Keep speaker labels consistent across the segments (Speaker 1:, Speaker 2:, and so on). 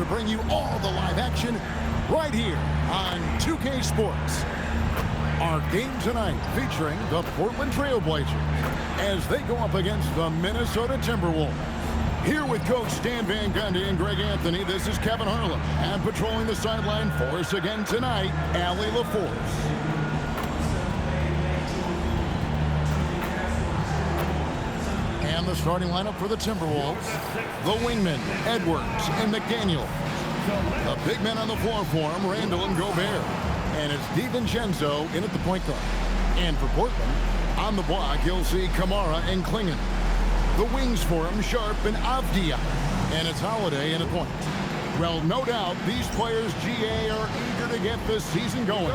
Speaker 1: to bring you all the live action right here on 2K Sports. Our game tonight featuring the Portland Trailblazers as they go up against the Minnesota Timberwolves. Here with Coach Stan Van Gundy and Greg Anthony, this is Kevin Harlan. And patrolling the sideline for us again tonight, Allie LaForce. And the starting lineup for the Timberwolves, the wingmen, Edwards and McDaniel. The big men on the floor for him, Randall and Gobert. And it's DiVincenzo in at the point guard. And for Portland, on the block, you'll see Kamara and Klingon. The wings for him, Sharp and Avdia. And it's Holiday in a point. Well, no doubt, these players, GA, are eager to get this season going.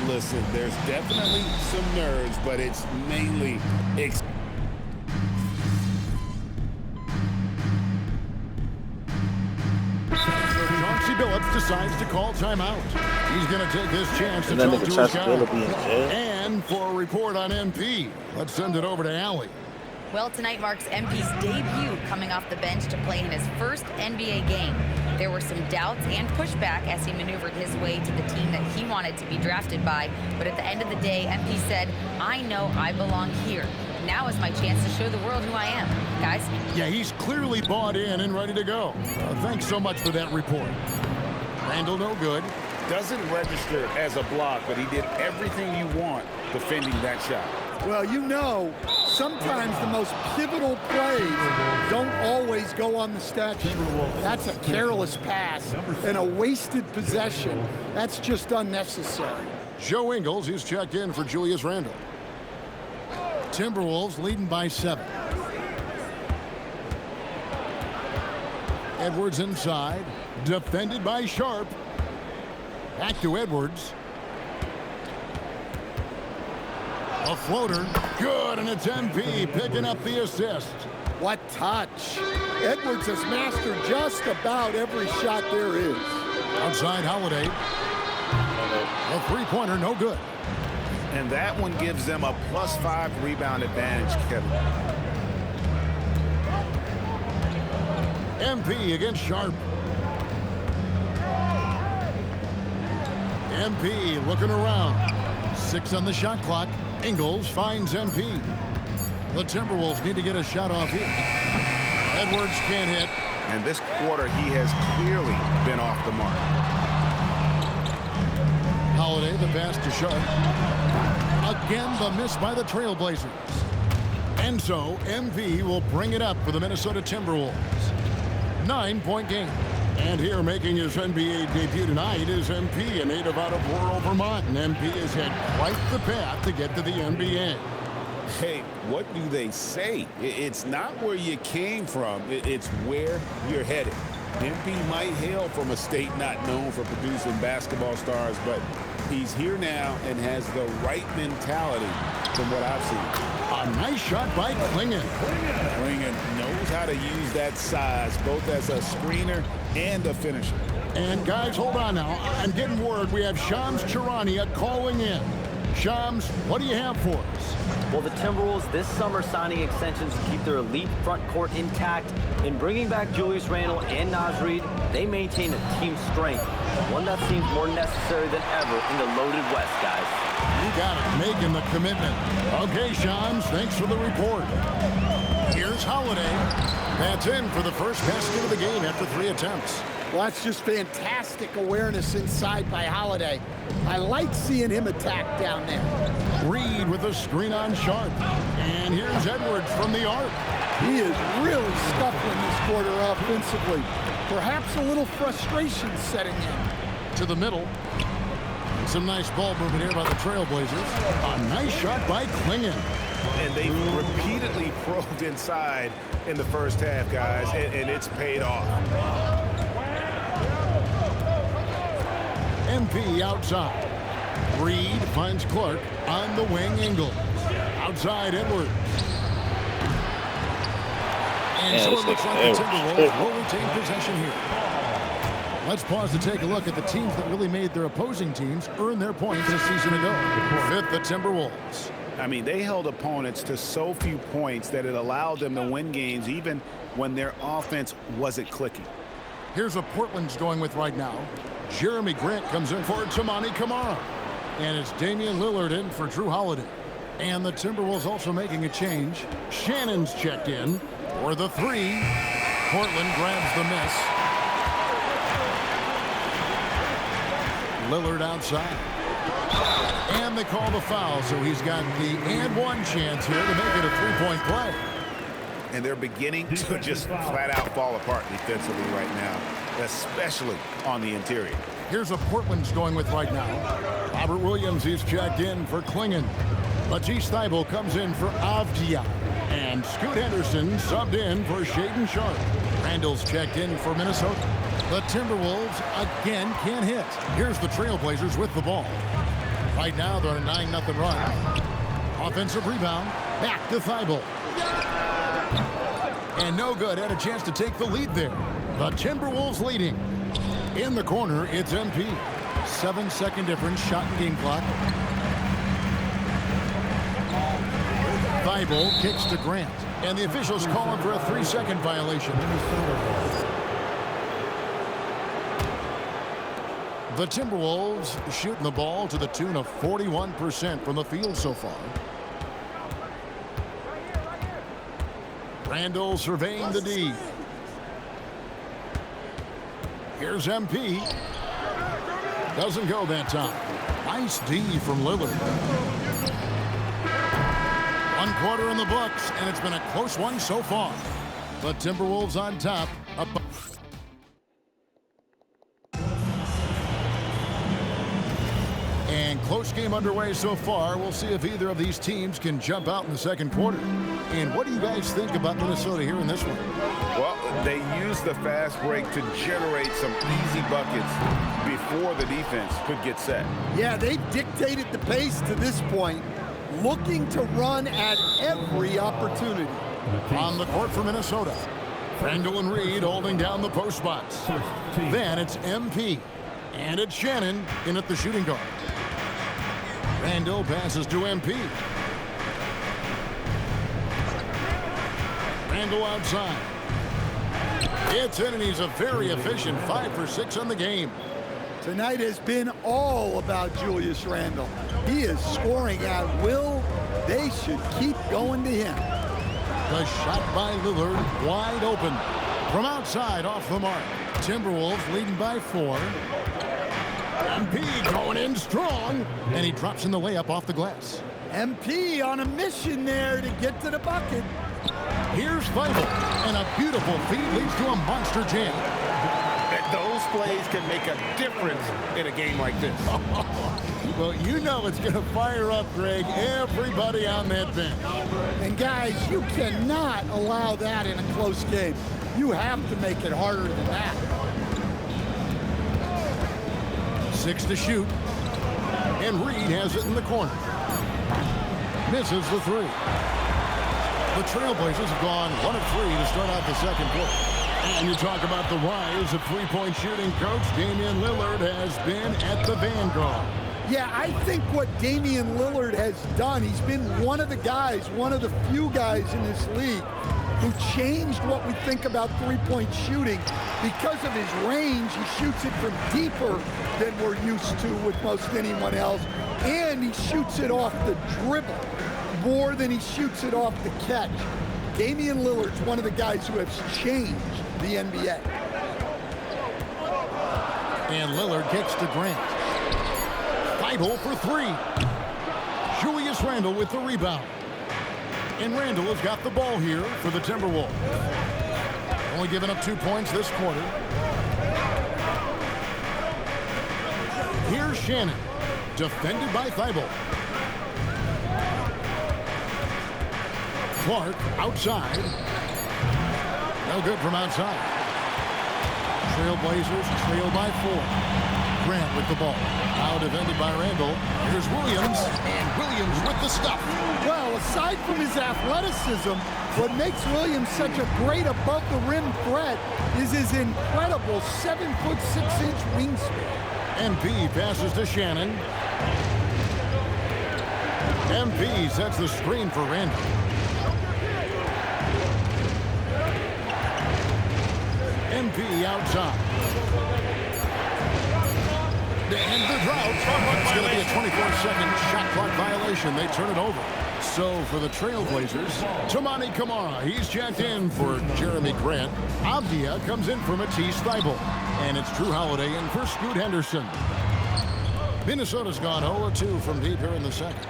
Speaker 2: Listen, there's definitely some nerves, but it's mainly
Speaker 1: Billups decides to call timeout. He's going to take this chance to talk to his guy. And for a report on MP, let's send it over to Allie.
Speaker 3: Well, tonight marks MP's debut coming off the bench to play in his first NBA game. There were some doubts and pushback as he maneuvered his way to the team that he wanted to be drafted by. But at the end of the day, MP said, "I know I belong here. Now is my chance to show the world who I am." Guys?
Speaker 1: Yeah, he's clearly bought in and ready to go. Thanks so much for that report. Randall, no good.
Speaker 2: doesn't register as a block, but he did everything you want defending that shot.
Speaker 4: Well, you know, sometimes the most pivotal plays don't always go on the stat sheet. That's a careless pass and a wasted possession. That's just unnecessary.
Speaker 1: Joe Ingles, who's checked in for Julius Randle. Timberwolves leading by 7. Edwards inside, defended by Sharp. Back to Edwards. A floater, good, and it's MP picking up the assist.
Speaker 4: What touch. Edwards has mastered just about every shot there is.
Speaker 1: Outside Holiday. A three-pointer, no good.
Speaker 2: And that one gives them a +5 rebound advantage, Kevin.
Speaker 1: MP against Sharp. MP looking around. 6 on the shot clock. Ingles finds MP. The Timberwolves need to get a shot off here. Edwards can't hit.
Speaker 2: And this quarter, he has clearly been off the mark.
Speaker 1: Holiday, the pass to Sharp. Again, the miss by the Trailblazers. And so, MP will bring it up for the Minnesota Timberwolves. 9-point game. And here making his NBA debut tonight is MP, a native out of rural Vermont. And MP has had quite the path to get to the NBA.
Speaker 2: Hey, what do they say? It's not where you came from, it's where you're headed. MP might hail from a state not known for producing basketball stars, but he's here now and has the right mentality from what I've seen.
Speaker 1: A nice shot by Klingon.
Speaker 2: Klingon knows how to use that size, both as a screener and a finisher.
Speaker 1: And guys, hold on now. I'm getting word we have Shams Charania calling in. Shams, what do you have for us?
Speaker 5: Well, the Timberwolves this summer signing extensions to keep their elite front court intact. In bringing back Julius Randle and Naz Reid, they maintain a team strength, one that seems more necessary than ever in the loaded West, guys.
Speaker 1: You got it, making the commitment. Okay, Shams, thanks for the report. Here's Holiday. That's in for the first basket of the game after 3 attempts.
Speaker 4: Well, that's just fantastic awareness inside by Holiday. I like seeing him attack down there.
Speaker 1: Reid with a screen on Sharp. And here's Edwards from the arc.
Speaker 4: He is really scuffling this quarter offensively. Perhaps a little frustration setting in.
Speaker 1: To the middle. Some nice ball movement here by the Trailblazers. A nice shot by Klingon.
Speaker 2: And they repeatedly probed inside in the first half, guys, and it's paid off.
Speaker 1: MP outside. Reid finds Clark on the wing. Ingles. Outside Edwards. And so it looks like the Timberwolves will retain possession here. Let's pause to take a look at the teams that really made their opposing teams earn their points a season ago. 5th, the Timberwolves.
Speaker 2: I mean, they held opponents to so few points that it allowed them to win games even when their offense wasn't clicking.
Speaker 1: Here's what Portland's going with right now. Jeremy Grant comes in for Tamani Kamara. And it's Damian Lillard in for Drew Holiday. And the Timberwolves also making a change. Shannon's checked in for the 3. Portland grabs the miss. Lillard outside. And they call the foul, so he's got the and one chance here to make it a 3-point play.
Speaker 2: And they're beginning to just flat out fall apart defensively right now, especially on the interior.
Speaker 1: Here's what Portland's going with right now. Robert Williams is checked in for Klingon. Matisse Thybulle comes in for Avdia. And Scoot Henderson subbed in for Shaedon Sharpe. Randall's checked in for Minnesota. The Timberwolves again can't hit. Here's the Trailblazers with the ball. Right now they're on a 9-0 run. Offensive rebound. Back to Thybulle. And no good. Had a chance to take the lead there. The Timberwolves leading. In the corner, it's MP. 7-second difference, shot and game clock. Thybulle kicks to Grant. And the officials call him for a 3-second violation. The Timberwolves shooting the ball to the tune of 41% from the field so far. Randall surveying the D. Here's MP. Doesn't go that time. Nice D from Lillard. 1 quarter in the books, and it's been a close one so far. The Timberwolves on top. And close game underway so far. We'll see if either of these teams can jump out in the second quarter. And what do you guys think about Minnesota here in this one?
Speaker 2: Well, they used the fast break to generate some easy buckets before the defense could get set.
Speaker 4: Yeah, they dictated the pace to this point, looking to run at every opportunity.
Speaker 1: On the court for Minnesota, Randall and Reed holding down the post spots. Then it's MP. And it's Shannon in at the shooting guard. Randall passes to MP. Randall outside. It's in, and he's a very efficient 5 for 6 on the game.
Speaker 4: Tonight has been all about Julius Randle. He is scoring at will. They should keep going to him.
Speaker 1: The shot by Lillard wide open. From outside off the mark. Timberwolves leading by 4. MP going in strong, and he drops in the layup off the glass.
Speaker 4: MP on a mission there to get to the bucket.
Speaker 1: Here's Thybulle, and a beautiful feed leads to a monster jam.
Speaker 2: Those plays can make a difference in a game like this.
Speaker 1: Well, you know it's going to fire up, Greg, everybody on that bench.
Speaker 4: And guys, you cannot allow that in a close game. You have to make it harder than that.
Speaker 1: 6 to shoot. And Reed has it in the corner. Misses the 3. The Trailblazers have gone 1 of 3 to start out the second quarter. And you talk about the rise of three-point shooting, Coach. Damian Lillard has been at the vanguard.
Speaker 4: Yeah, I think what Damian Lillard has done, he's been one of the guys, one of the few guys in this league who changed what we think about three-point shooting. Because of his range, he shoots it from deeper than we're used to with most anyone else. And he shoots it off the dribble more than he shoots it off the catch. Damian Lillard's one of the guys who has changed the NBA.
Speaker 1: And Lillard kicks to Grant. Thybulle for 3. Julius Randle with the rebound. And Randle has got the ball here for the Timberwolves. Only giving up 2 points this quarter. Here's Shannon, defended by Thybulle. Clark outside. No good from outside. Trailblazers trail by 4. Grant with the ball. Now defended by Randall. Here's Williams, and Williams with the stuff.
Speaker 4: Well, aside from his athleticism, what makes Williams such a great above-the-rim threat is his incredible 7'6" wingspan.
Speaker 1: MP passes to Shannon. MP sets the screen for Randall. MP outside. And the drought. It's going to be a 24-second shot clock violation. They turn it over. So for the Trailblazers, Toumani Camara, he's checked in for Jeremy Grant. Avdia comes in for Matisse Thybulle. And it's Drew Holiday in for Scoot Henderson. Minnesota's gone 0-2 from deep here in the second.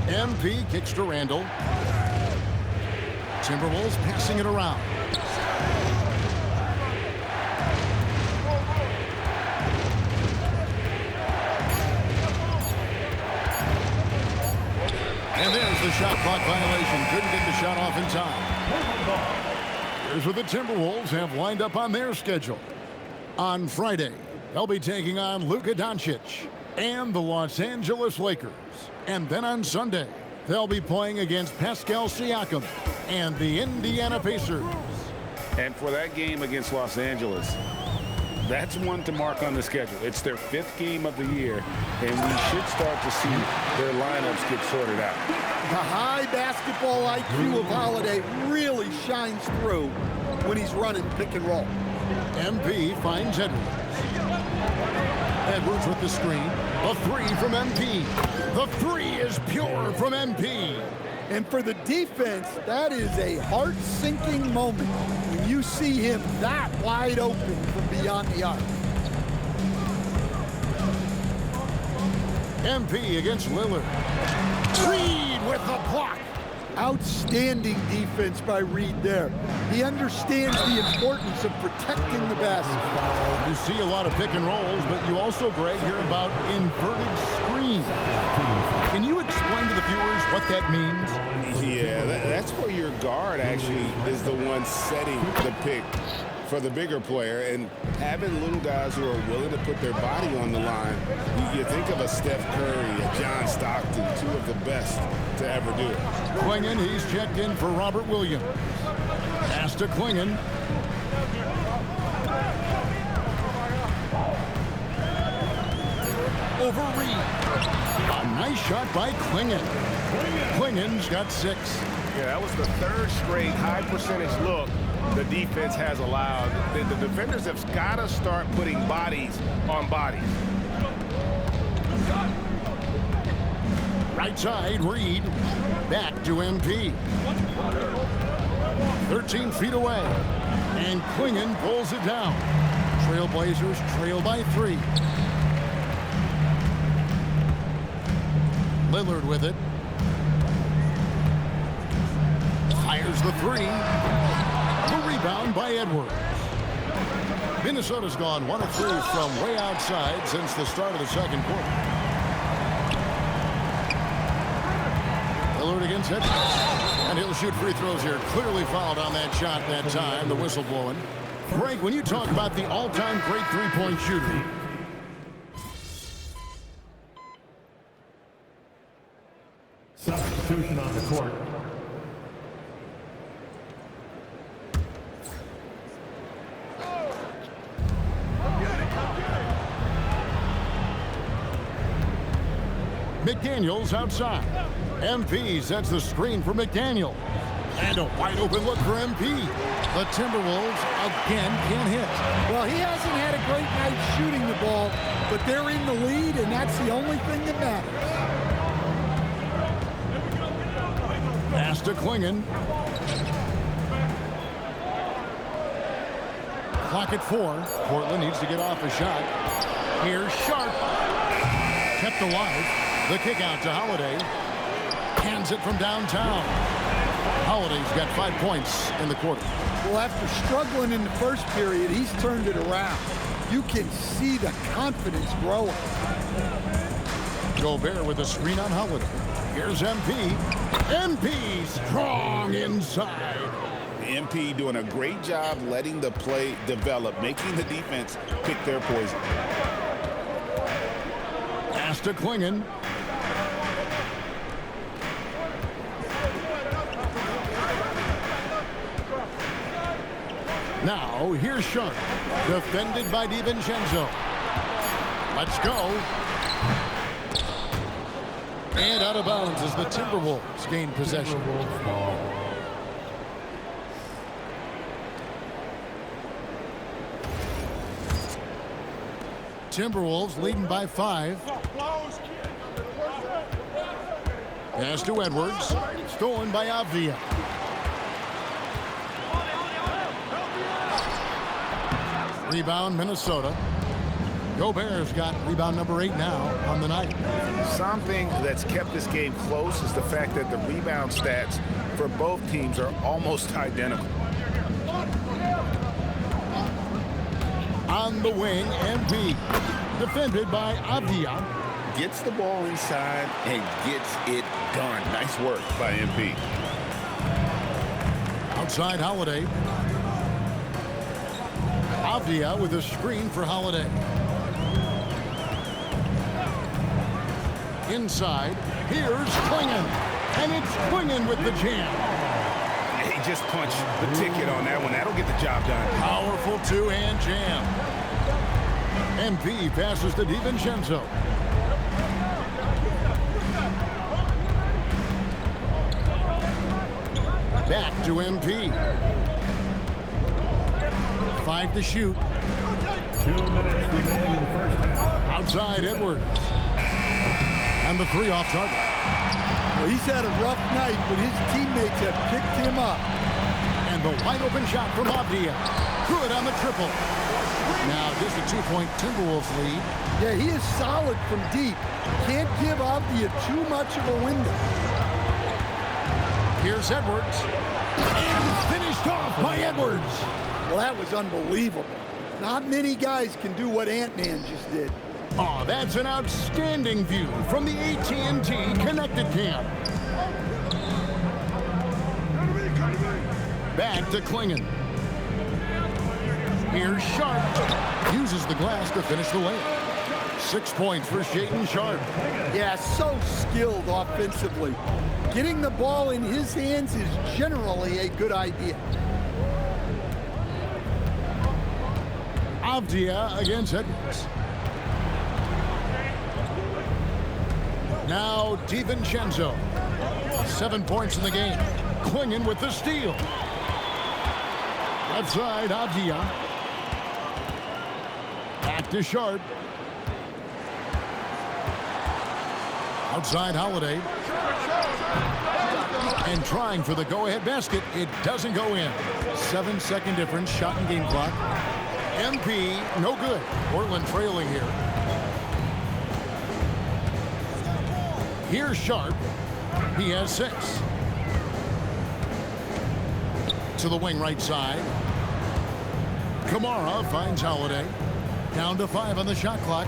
Speaker 1: MP kicks to Randall. Timberwolves passing it around. And there's the shot clock violation. Couldn't get the shot off in time. Here's what the Timberwolves have lined up on their schedule. On Friday, they'll be taking on Luka Doncic and the Los Angeles Lakers. And then on Sunday, they'll be playing against Pascal Siakam and the Indiana Pacers.
Speaker 2: And for that game against Los Angeles, that's one to mark on the schedule. It's their 5th game of the year, and we should start to see their lineups get sorted out.
Speaker 4: The high basketball IQ of Holiday really shines through when he's running pick and roll.
Speaker 1: MP finds Edwards. Edwards with the screen. A three from MP. The three is pure from MP.
Speaker 4: And for the defense, that is a heart-sinking moment when you see him that wide open from beyond the arc.
Speaker 1: MP against Lillard. Reed with the block.
Speaker 4: Outstanding defense by Reed there. He understands the importance of protecting the basket.
Speaker 1: You see a lot of pick and rolls, but you also, Greg, hear about inverted screens. Can you explain to the viewers what that means?
Speaker 2: Yeah, that's where your guard actually is the one setting the pick for the bigger player, and having little guys who are willing to put their body on the line. You think of a Steph Curry, a John Stockton, two of the best to ever do it.
Speaker 1: Klingon, he's checked in for Robert Williams. Pass to Klingon. Over Reed. A nice shot by Klingon. Klingon's got 6.
Speaker 6: Yeah, that was the 3rd straight high percentage look the defense has allowed. The defenders have got to start putting bodies on bodies.
Speaker 1: Right side, Reed. Back to MP. 13 feet away. And Klingon pulls it down. Trailblazers trail by 3. Lillard with it. Fires the 3. The rebound by Edwards. Minnesota's gone 1 of 3 from way outside since the start of the second quarter. Lillard against Edwards. And he'll shoot free throws here. Clearly fouled on that shot that time. The whistle blowing. Greg, when you talk about the all-time great three-point shooter,
Speaker 7: substitution on the court.
Speaker 1: McDaniels outside. MP sets the screen for McDaniel. And a wide open look for MP. The Timberwolves again can't hit.
Speaker 4: Well, he hasn't had a great night shooting the ball, but they're in the lead, and that's the only thing that matters.
Speaker 1: Pass to Klingon. Clock at 4. Portland needs to get off a shot. Here's Sharp. Kept alive. The kick out to Holiday. Hands it from downtown. Holiday's got 5 points in the quarter.
Speaker 4: Well, after struggling in the first period, he's turned it around. You can see the confidence growing.
Speaker 1: Gobert with a screen on Holiday. Here's MP. MP strong inside.
Speaker 2: MP doing a great job letting the play develop, making the defense pick their poison.
Speaker 1: Pass to Klingon. Now, here's Sharp. Defended by DiVincenzo. Let's go. And out of bounds as the Timberwolves gain possession. Timberwolves leading by 5. Pass to Edwards. Stolen by Avdia. Rebound, Minnesota. Gobert's got rebound number 8 now on the night.
Speaker 2: Something that's kept this game close is the fact that the rebound stats for both teams are almost identical.
Speaker 1: On the wing, MP. Defended by Avdia.
Speaker 2: Gets the ball inside and gets it done. Nice work by MP.
Speaker 1: Outside Holiday. Avdia with a screen for Holiday. Inside, here's Klingon. And it's Klingon with the jam.
Speaker 2: He just punched the ticket on that one. That'll get the job done.
Speaker 1: Powerful two-hand jam. MP passes to DiVincenzo. Back to MP. 5 to shoot.
Speaker 7: 2 minutes remaining in the first half.
Speaker 1: Outside Edwards. And the 3 off target.
Speaker 4: Well, he's had a rough night, but his teammates have picked him up.
Speaker 1: And the wide open shot from Avdia. Good on the triple. Now just a 2-point Timberwolves lead.
Speaker 4: Yeah, he is solid from deep. Can't give Avdia too much of a window.
Speaker 1: Here's Edwards. And finished off by Edwards.
Speaker 4: Well, that was unbelievable. Not many guys can do what Ant-Man just did.
Speaker 1: Oh, that's an outstanding view from the AT&T Connected Cam. Back to Klingon. Here's Sharp. Uses the glass to finish the layup. 6 points for Shaedon Sharp.
Speaker 4: Yeah, so skilled offensively. Getting the ball in his hands is generally a good idea.
Speaker 1: Avdia against Edwards. Now DiVincenzo. 7 points in the game. Klingon with the steal. Outside Avdia. Back to Sharp. Outside Holiday. And trying for the go-ahead basket. It doesn't go in. 7-second difference. Shot and game clock. MP, no good. Portland trailing here. Here's Sharp. He has 6. To the wing right side. Kamara finds Holiday. Down to 5 on the shot clock.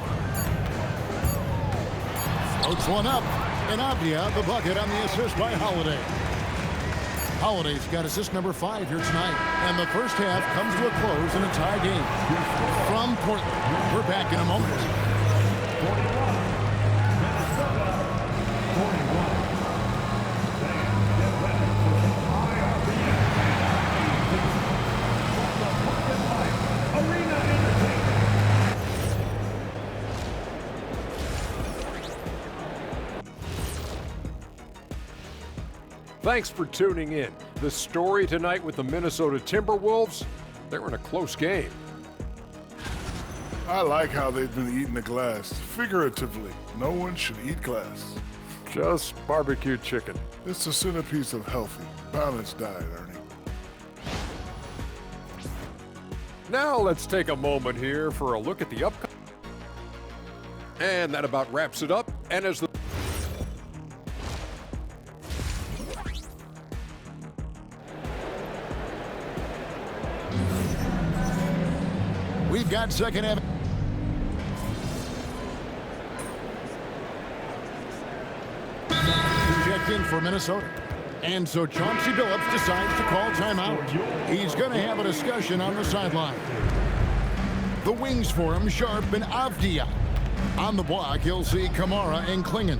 Speaker 1: Floats one up. And Avdia, the bucket on the assist by Holiday. Holiday's got assist number 5 here tonight. And the first half comes to a close in a tie game. From Portland, we're back in a moment.
Speaker 7: 41. Arena Entertainment.
Speaker 8: Thanks for tuning in. The story tonight with the Minnesota Timberwolves, they were in a close game.
Speaker 9: I like how they've been eating the glass. Figuratively, no one should eat glass.
Speaker 8: Just barbecue chicken.
Speaker 9: It's the centerpiece of healthy, balanced diet, Ernie.
Speaker 8: Now let's take a moment here for a look at the upcoming. And that about wraps it up. And as the
Speaker 1: We've got second half. Checked in for Minnesota. And so Chauncey Billups decides to call timeout. He's going to have a discussion on the sideline. The wings for him, Sharp and Avdia. On the block, he'll see Kamara and Klingon.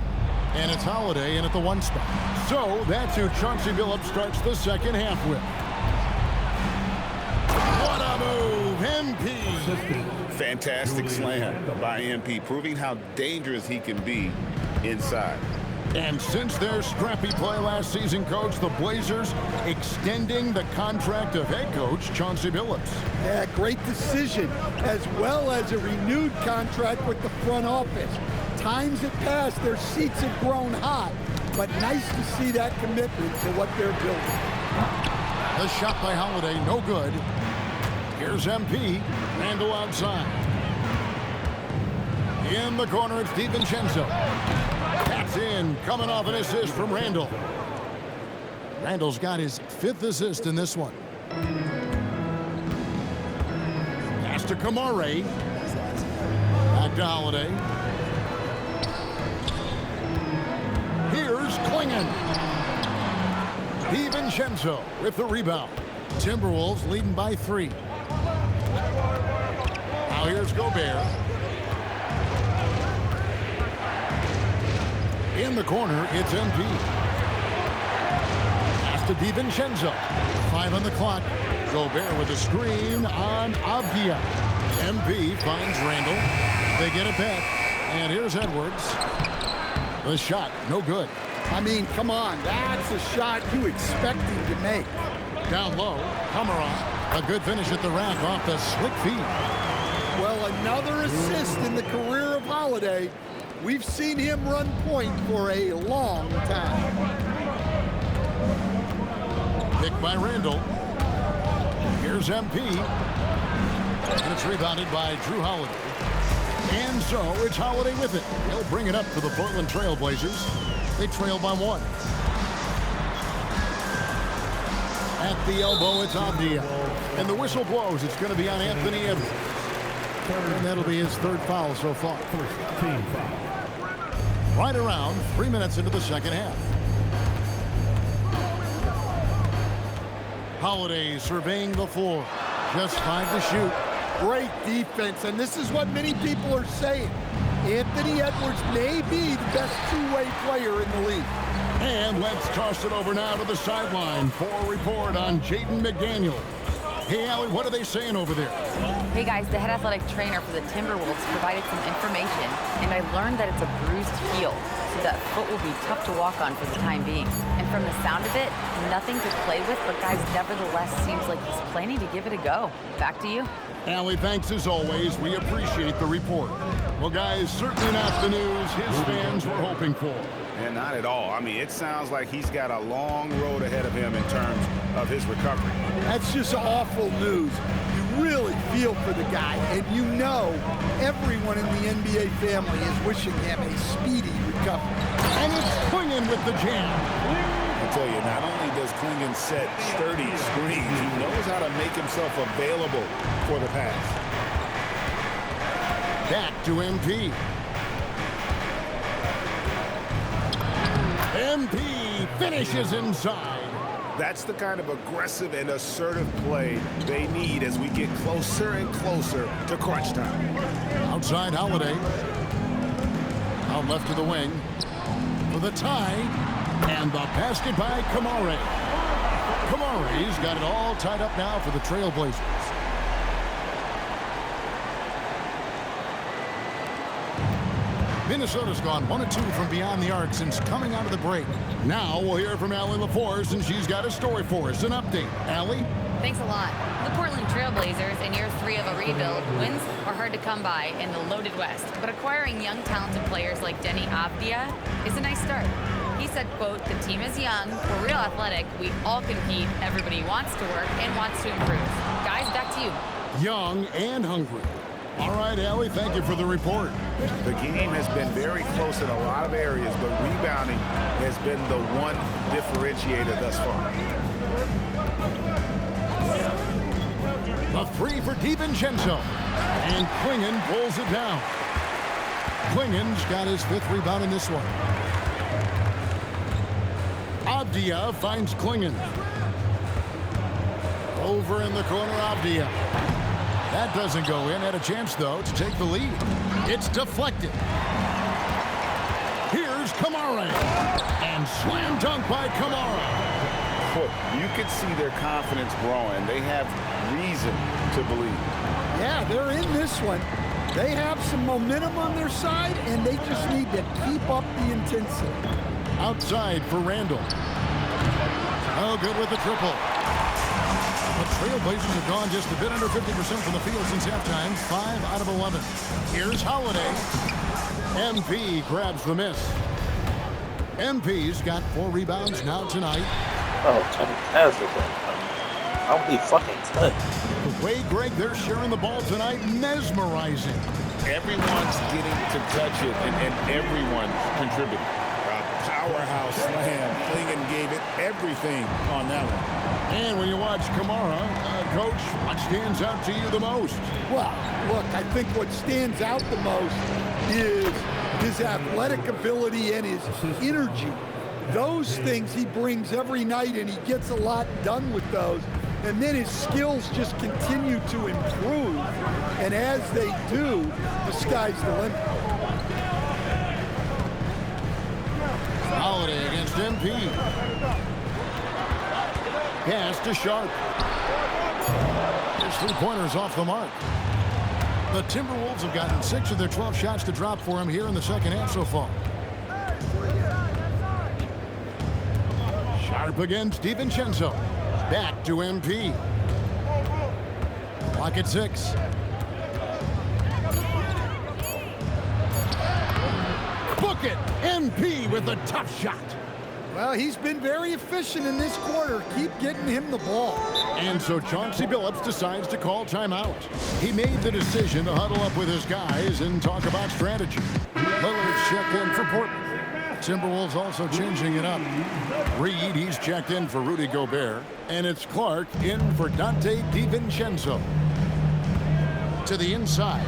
Speaker 1: And it's Holiday in at the 1 spot. So that's who Chauncey Billups starts the second half with. What a move, MP.
Speaker 2: Fantastic slam by MP, proving how dangerous he can be inside.
Speaker 1: And since their scrappy play last season, Coach, the Blazers extending the contract of head coach Chauncey Billups.
Speaker 4: Yeah, great decision, as well as a renewed contract with the front office. Times have passed, their seats have grown hot, but nice to see that commitment to what they're building.
Speaker 1: The shot by Holiday, no good. Here's MP, Randall outside. In the corner, it's DiVincenzo. That's in, coming off an assist from Randall. Randall's got his 5th assist in this one. Pass to Kamare. Back to Holiday. Here's Klingon. DiVincenzo with the rebound. Timberwolves leading by 3. Now here's Gobert. In the corner, it's MP. Pass to DiVincenzo. 5 on the clock. Gobert with a screen on Avdia. MP finds Randall. They get it back. And here's Edwards. The shot, no good.
Speaker 4: I mean, come on, that's a shot you expect him to make.
Speaker 1: Down low, Kamara. A good finish at the rack off the slick feed.
Speaker 4: Well, another assist in the career of Holiday. We've seen him run point for a long time.
Speaker 1: Picked by Randall. Here's MP. And it's rebounded by Drew Holiday. And so it's Holiday with it. He'll bring it up for the Portland Trail Blazers. They trail by 1. At the elbow, it's Avdia. And the whistle blows. It's going to be on Anthony Edwards. And that'll be his 3rd foul so far.
Speaker 7: Team foul.
Speaker 1: Right around 3 minutes into the second half. Holiday surveying the floor. Just 5 to shoot.
Speaker 4: Great defense, and this is what many people are saying. Anthony Edwards may be the best two-way player in the league.
Speaker 1: And let's toss it over now to the sideline for a report on Jaden McDaniel. Hey, Allie, what are they saying over there?
Speaker 3: Hey guys, the head athletic trainer for the Timberwolves provided some information, and I learned that it's a bruised heel, so that foot will be tough to walk on for the time being. And from the sound of it, nothing to play with, but guys, nevertheless, seems like he's planning to give it a go. Back to you.
Speaker 1: Allie, thanks as always. We appreciate the report. Well, guys, certainly not the news his fans were hoping for.
Speaker 2: And not at all. I mean, it sounds like he's got a long road ahead of him in terms of his recovery.
Speaker 4: That's just awful news. You really feel for the guy, and you know everyone in the NBA family is wishing him a speedy recovery.
Speaker 1: And it's Klingon with the jam.
Speaker 2: I tell you, not only does Klingon set sturdy screens, he knows how to make himself available for the pass.
Speaker 1: Back to MP. MP finishes inside.
Speaker 2: That's the kind of aggressive and assertive play they need as we get closer and closer to crunch time.
Speaker 1: Outside Holiday. Out left to the wing. For the tie. And the basket by Kamare. Kamare's got it all tied up now for the Trailblazers. Minnesota's gone 1 of 2 from beyond the arc since coming out of the break. Now we'll hear from Allie LaForce, and she's got a story for us. An update. Allie?
Speaker 3: Thanks a lot. The Portland Trail Blazers, in year 3 of a rebuild, wins are hard to come by in the loaded West. But acquiring young, talented players like Denny Avdia is a nice start. He said, quote, "The team is young, we're real athletic, we all compete, everybody wants to work and wants to improve." Guys, back to you.
Speaker 1: Young and hungry. All right, Allie, thank you for the report.
Speaker 2: The game has been very close in a lot of areas, but rebounding has been the one differentiator thus far.
Speaker 1: The 3 for DiVincenzo. And Klingon pulls it down. Klingon's got his 5th rebound in this one. Avdia finds Klingon. Over in the corner, Avdia. That doesn't go in. Had a chance, though, to take the lead. It's deflected. Here's Kamara. And slam dunk by Kamara.
Speaker 2: Look, you can see their confidence growing. They have reason to believe.
Speaker 4: Yeah, they're in this one. They have some momentum on their side, and they just need to keep up the intensity.
Speaker 1: Outside for Randall. Oh, good with the triple. The Trailblazers have gone just a bit under 50% from the field since halftime. 5 out of 11. Here's Holiday. MP grabs the miss. MP's got 4 rebounds now tonight.
Speaker 10: Oh, that's okay. I'll be fucking touched.
Speaker 1: The way, Greg, they're sharing the ball tonight, mesmerizing.
Speaker 2: Everyone's getting to touch it, and everyone contributing. Powerhouse slam. Klingon gave it everything on that one.
Speaker 1: And when you watch Kamara, Coach, what stands out to you the most?
Speaker 4: Well, look, I think what stands out the most is his athletic ability and his energy. Those things he brings every night, and he gets a lot done with those. And then his skills just continue to improve. And as they do, the sky's the limit.
Speaker 1: Holiday against MP. Pass to Sharp. His 3-pointers off the mark. The Timberwolves have gotten 6 of their 12 shots to drop for him here in the second half so far. Sharp against DiVincenzo. Back to MP. Clock at 6. Book it! MP with a tough shot.
Speaker 4: Well, he's been very efficient in this quarter. Keep getting him the ball.
Speaker 1: And so Chauncey Billups decides to call timeout. He made the decision to huddle up with his guys and talk about strategy. Lillard's checked in for Portland. Timberwolves also changing it up. Reed, he's checked in for Rudy Gobert. And it's Clark in for Dante DiVincenzo. To the inside.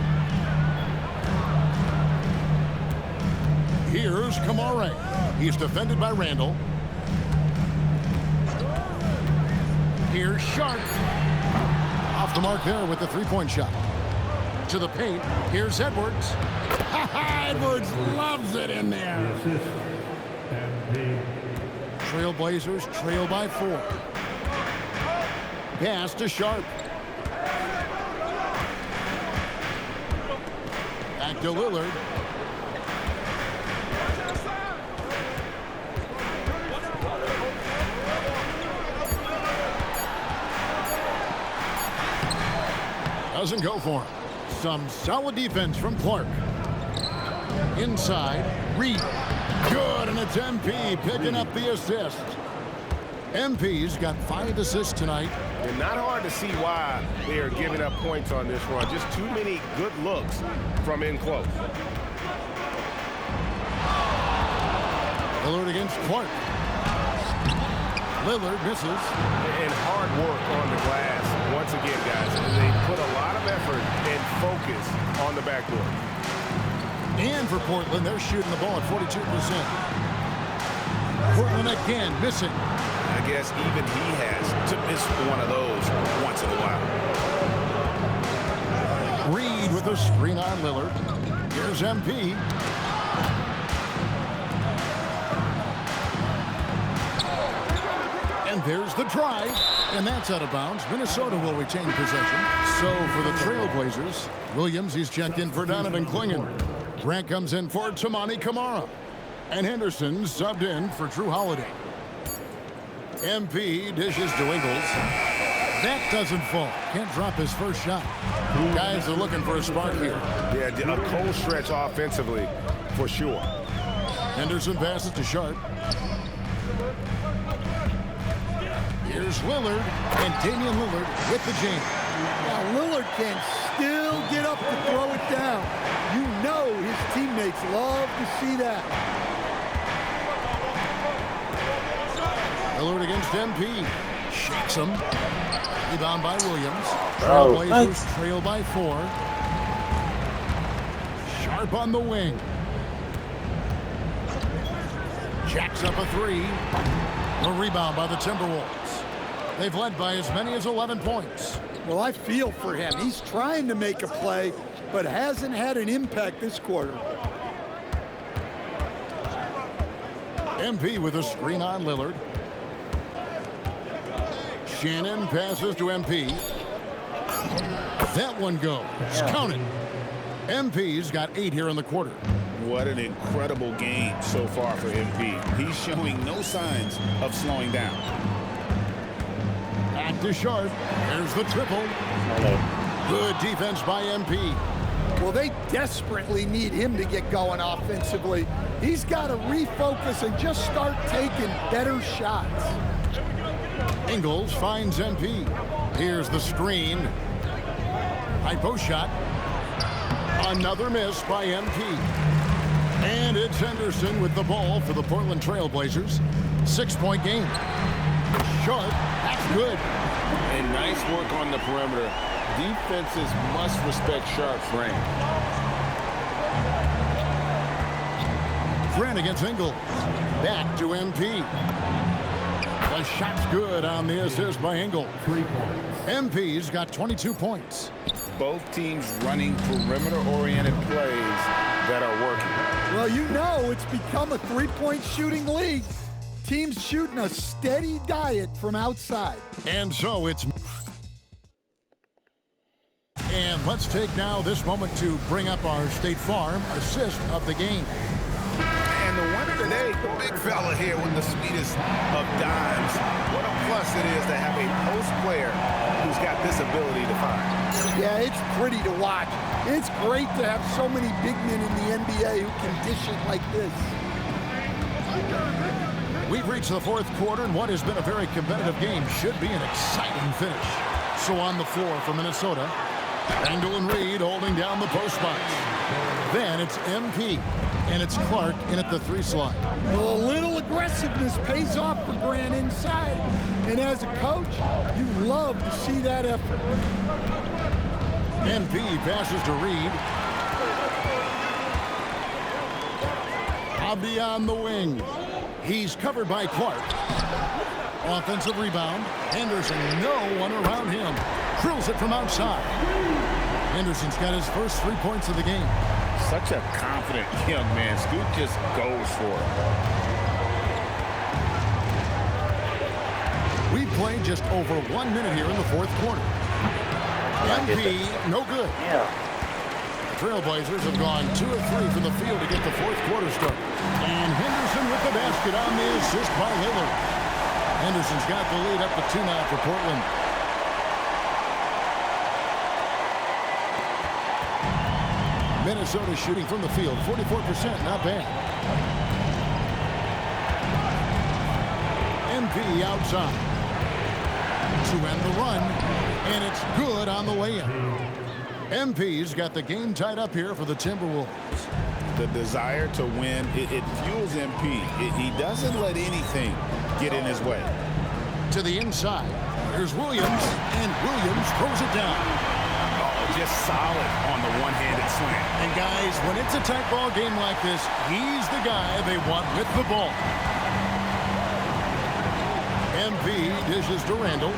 Speaker 1: Here's Kamara. He's defended by Randall. Here's Sharp. Off the mark there with the 3-point shot. To the paint. Here's Edwards. Edwards loves it in there. Trailblazers trail by 4. Pass to Sharp. Back to Lillard. Doesn't go for him. Some solid defense from Clark. Inside, Reed. Good, and it's MP picking up the assist. MP's got 5 assists tonight.
Speaker 6: And not hard to see why they are giving up points on this run. Just too many good looks from in close.
Speaker 1: Lillard against Clark. Lillard misses.
Speaker 6: And hard work on the glass. Once again, guys, they put a lot of effort and focus on the backboard.
Speaker 1: And for Portland, they're shooting the ball at 42%. Portland again missing.
Speaker 2: I guess even he has to miss one of those once in a while.
Speaker 1: Reed with a screen on Lillard. Here's MP. And there's the drive, and that's out of bounds. Minnesota will retain possession. So for the Trailblazers, Williams, he's checked in for Donovan Klingon. Grant comes in for Tamani Kamara. And Henderson subbed in for Drew Holiday. MP dishes to Ingles. That doesn't fall. Can't drop his first shot. Guys are looking for a spark here.
Speaker 6: Yeah, a cold stretch offensively, for sure.
Speaker 1: Henderson passes to Sharp. Here's Lillard, and Damian Lillard with the jam.
Speaker 4: Now Lillard can still get up to throw it down. You know his teammates love to see that.
Speaker 1: Lillard against MP. Shakes him. Rebound by Williams.
Speaker 10: Oh,
Speaker 1: Trailblazers trail by 4. Sharp on the wing. Jacks up a 3. A rebound by the Timberwolves. They've led by as many as 11 points.
Speaker 4: Well, I feel for him. He's trying to make a play, but hasn't had an impact this quarter.
Speaker 1: MP with a screen on Lillard. Shannon passes to MP. That one goes. Count it. MP's got 8 here in the quarter.
Speaker 2: What an incredible game so far for MP. He's showing no signs of slowing down.
Speaker 1: Back to Sharp. There's the triple. Good defense by MP.
Speaker 4: Well, they desperately need him to get going offensively. He's got to refocus and just start taking better shots.
Speaker 1: Ingles finds MP. Here's the screen. High post shot. Another miss by MP. And it's Henderson with the ball for the Portland Trail Blazers. 6-point game. Sharp, that's good.
Speaker 2: And nice work on the perimeter. Defenses must respect Sharp's range.
Speaker 1: Grant against Ingles. Back to MP. The shot's good on the assist by Ingles. MP's got 22 points.
Speaker 2: Both teams running perimeter-oriented plays that are working.
Speaker 4: Well, you know it's become a three-point shooting league. Teams shooting a steady diet from outside.
Speaker 1: And so it's... And let's take now this moment to bring up our State Farm assist of the game.
Speaker 6: And the winner today, the big fella here with the sweetest of dimes. What a plus it is to have a post player who's got this ability to find.
Speaker 4: Yeah, it's pretty to watch. It's great to have so many big men in the NBA who can dish it like this.
Speaker 1: We've reached the fourth quarter, and what has been a very competitive game should be an exciting finish. So on the floor for Minnesota, Randall and Reed holding down the post spots. Then it's MP, and it's Clark in at the 3 slot.
Speaker 4: Well, a little aggressiveness pays off for Grant inside. And as a coach, you love to see that effort.
Speaker 1: MP passes to Reed. Abdi on the wing. He's covered by Clark. Offensive rebound. Henderson, no one around him. Drills it from outside. Henderson's got his first 3 points of the game.
Speaker 2: Such a confident young man. Scoot just goes for it.
Speaker 1: We've played just over 1 minute here in the fourth quarter. MP, no good.
Speaker 10: Yeah.
Speaker 1: The Trailblazers have gone 2 of 3 from the field to get the fourth quarter started. And Henderson with the basket on the assist by Lillard. Henderson's got the lead up to 2 now for Portland. Minnesota shooting from the field, 44%, not bad. MP outside. To end the run, and it's good on the way in. MP's got the game tied up here for the Timberwolves.
Speaker 2: The desire to win, it fuels MP. He doesn't let anything get in his way.
Speaker 1: To the inside. Here's Williams, and Williams throws it down.
Speaker 2: Just solid on the one-handed slam.
Speaker 1: And guys, when it's a tight ball game like this, he's the guy they want with the ball. MP dishes to Randall.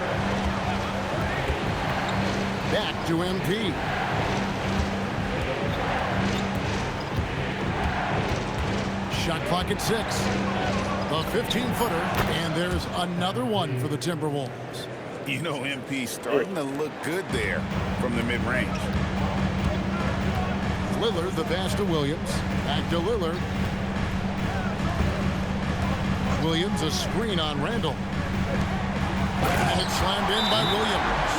Speaker 1: Back to MP. Shot clock at 6. The 15-footer, and there's another one for the Timberwolves.
Speaker 2: You know, MP starting to look good there from the mid-range.
Speaker 1: Lillard, the pass to Williams. Back to Lillard. Williams, a screen on Randall. And it's slammed in by Williams.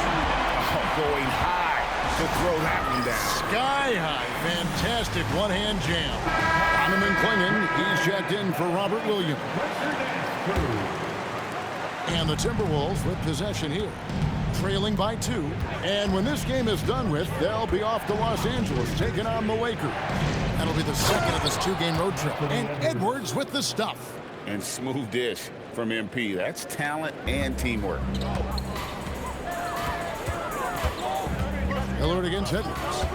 Speaker 2: Oh, going high to throw that one down.
Speaker 1: Sky high. Fantastic one-hand jam. Donovan Clingan, he's checked in for Robert Williams. And the Timberwolves with possession here, trailing by 2. And when this game is done with, they'll be off to Los Angeles, taking on the Lakers. That'll be the second of this 2-game road trip. And Edwards with the stuff.
Speaker 2: And smooth dish from MP. That's talent and teamwork.
Speaker 1: Lillard against Edwards.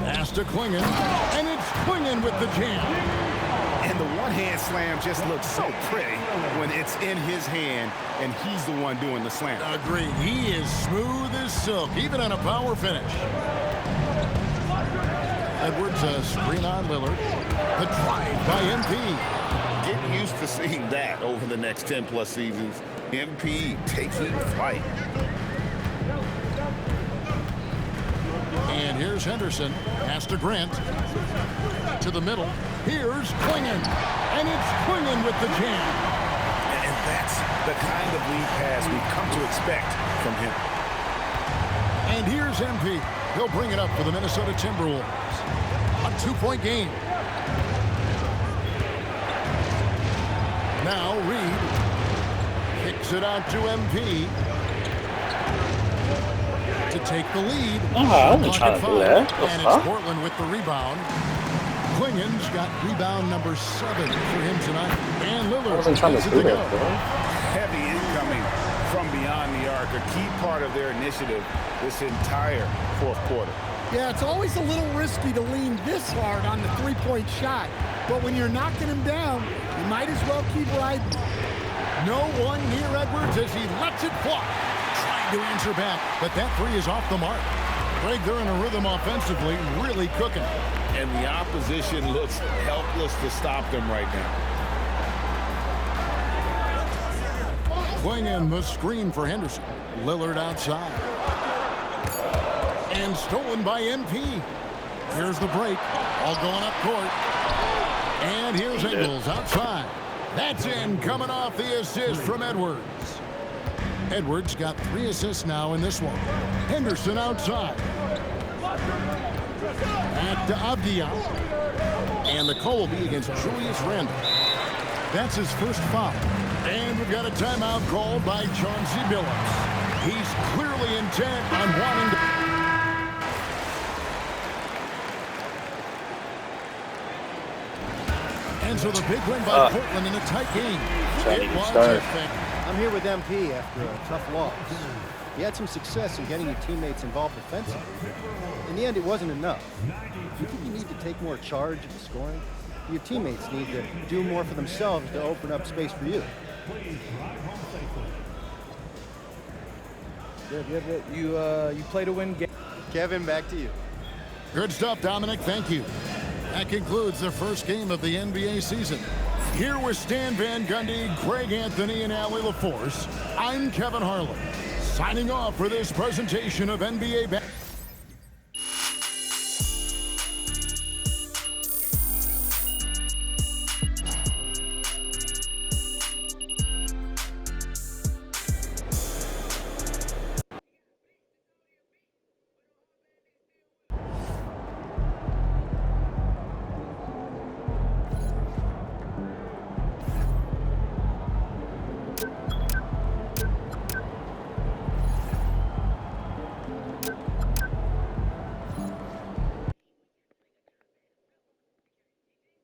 Speaker 1: Pass to Clingan, and it's Clingan with the jam.
Speaker 6: And the one-hand slam just looks so pretty when it's in his hand and he's the one doing the slam.
Speaker 1: Agreed. He is smooth as silk, even on a power finish. Edwards, a screen on Lillard. The drive by MP.
Speaker 2: Get used to seeing that over the next 10-plus seasons. MP taking flight.
Speaker 1: And here's Henderson. Pass to Grant. To the middle. Here's Klingon. And it's Klingon with the jam.
Speaker 2: And that's the kind of lead pass we've come to expect from him.
Speaker 1: And here's MP. He'll bring it up for the Minnesota Timberwolves. A 2-point game. Now Reed kicks it out to MP to take the lead.
Speaker 10: I wasn't trying to do that.
Speaker 1: And it's Portland with the rebound. Klingon's got rebound number 7 for him tonight. And Lillard
Speaker 10: I wasn't trying to do that, bro.
Speaker 2: Heavy incoming from beyond the arc, a key part of their initiative this entire fourth quarter.
Speaker 4: Yeah, it's always a little risky to lean this hard on the three-point shot. But when you're knocking him down, you might as well keep riding.
Speaker 1: No one near Edwards as he lets it fly. Trying to answer back, but that three is off the mark. Greg, they're in a rhythm offensively, really cooking.
Speaker 2: And the opposition looks helpless to stop them right now.
Speaker 1: Klingon the screen for Henderson. Lillard outside. And stolen by MP. Here's the break. All going up court. And here's Ingles outside. That's in, coming off the assist from Edwards. Edwards got 3 assists now in this one. Henderson outside. Back to Avdia. And the call will be against Julius Randle. That's his first foul. And we've got a timeout called by Chauncey Billups. He's clearly intent on wanting to... And so the big win by Portland in a tight game. It was epic.
Speaker 11: I'm here with MP after a tough loss. You had some success in getting your teammates involved defensively. In the end, it wasn't enough. You think you need to take more charge of the scoring? Your teammates need to do more for themselves to open up space for you.
Speaker 12: You play to win game.
Speaker 11: Kevin, back to you.
Speaker 1: Good stuff, Dominic. Thank you. That concludes the first game of the NBA season. Here with Stan Van Gundy, Greg Anthony, and Allie LaForce, I'm Kevin Harlan, signing off for this presentation of NBA Basketball.